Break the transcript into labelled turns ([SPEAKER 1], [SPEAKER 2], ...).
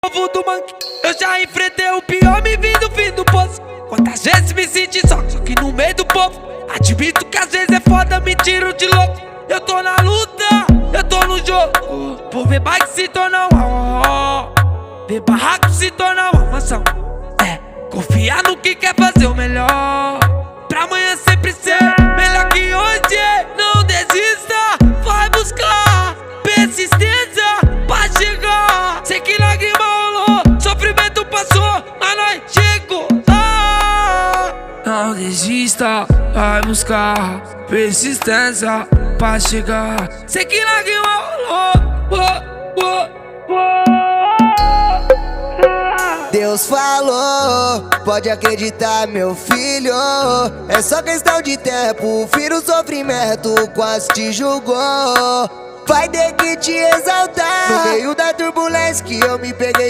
[SPEAKER 1] Povo do mangue, eu já enfrentei o pior, me vi do fim do poço. Quantas vezes me senti só que no meio do povo. Admito que às vezes é foda, me tiro de louco. Eu tô na luta, eu tô no jogo. Por ver bike se tornar uma ver barraco se tornar uma mansão. Confiar no que quer fazer o melhor, pra amanhã sempre ser melhor que hoje. Não desista, vai buscar persistência pra chegar. Sei que lágrima rolou, sofrimento passou, mas nós chegou lá. Não desista, vai buscar persistência pra chegar. Sei que lágrima rolou,
[SPEAKER 2] Deus falou, pode acreditar, meu filho. É só questão de tempo, filho, o sofrimento quase te julgou. Vai ter que te exaltar. No meio da turbulência que eu me peguei